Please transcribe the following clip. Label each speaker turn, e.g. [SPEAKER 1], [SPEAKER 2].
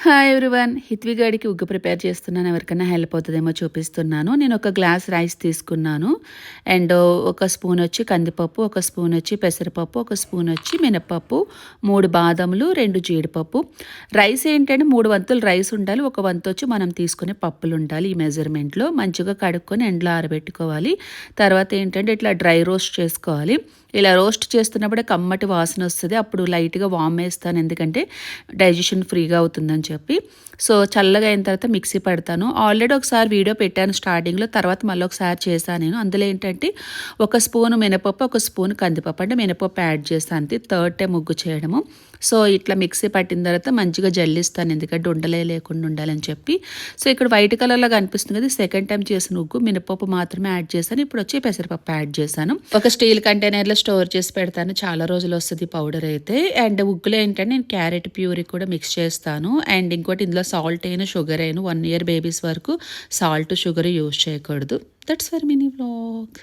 [SPEAKER 1] Hi everyone. హిత్విగాడికి ఉగ్గు prepare చేస్తున్నాను. ఎవరికైనా హెల్ప్ అవుతుందేమో చూపిస్తున్నాను. నేను ఒక గ్లాస్ రైస్ తీసుకున్నాను. అండ్ ఒక స్పూన్ వచ్చి కందిపప్పు, ఒక స్పూన్ వచ్చి పెసరపప్పు, ఒక స్పూన్ వచ్చి మినపప్పు, 3 బాదములు, 2 జీడిపప్పు. రైస్ ఏంటంటే 3 వంతులు రైస్ ఉండాలి. ఒక వంతు వచ్చి మనం తీసుకునే పప్పులు ఉండాలి. ఈ మెజర్మెంట్లో మంచిగా కడుక్కొని ఎండలో ఆరబెట్టుకోవాలి. తర్వాత ఏంటంటే ఇట్లా డ్రై రోస్ట్ చేసుకోవాలి. ఇలా రోస్ట్ చేస్తున్నప్పుడే కమ్మటి వాసన వస్తుంది. అప్పుడు లైట్గా వామ్ వేస్తాను, ఎందుకంటే డైజెషన్ ఫ్రీగా అవుతుందని చెప్పి. సో చల్లగా అయిన తర్వాత మిక్సీ పడతాను. ఆల్రెడీ ఒకసారి వీడియో పెట్టాను స్టార్టింగ్లో, తర్వాత మళ్ళీ ఒకసారి చేశాను నేను. అందులో ఏంటంటే ఒక స్పూను మినపప్పు, ఒక స్పూన్ కందిపప్పు, అంటే మినపప్పు యాడ్ చేస్తాను అంతే, థర్డ్ టైం ముగ్గు చేయడము. సో ఇట్లా మిక్సీ పట్టిన తర్వాత మంచిగా జల్లిస్తాను, ఎందుకంటే ఉండలే లేకుండా ఉండాలని చెప్పి. సో ఇక్కడ వైట్ కలర్లో కనిపిస్తుంది కదా, సెకండ్ టైం చేసిన ఉగ్గు. మినపప్పు మాత్రమే యాడ్ చేశాను. ఇప్పుడు వచ్చి పెసరపప్పు యాడ్ చేశాను. ఒక స్టీల్ కంటైనర్లో స్టోర్ చేసి పెడతాను, చాలా రోజులు వస్తుంది పౌడర్ అయితే. అండ్ ఉగ్గులో ఏంటంటే నేను క్యారెట్ ప్యూరీ కూడా మిక్స్ చేస్తాను. అండ్ ఇంకోటి ఇందులో సాల్ట్ అయినా షుగర్ అయినా 1 ఇయర్ బేబీస్ వరకు సాల్ట్ షుగర్ యూజ్ చేయకూడదు. That's for mini vlog.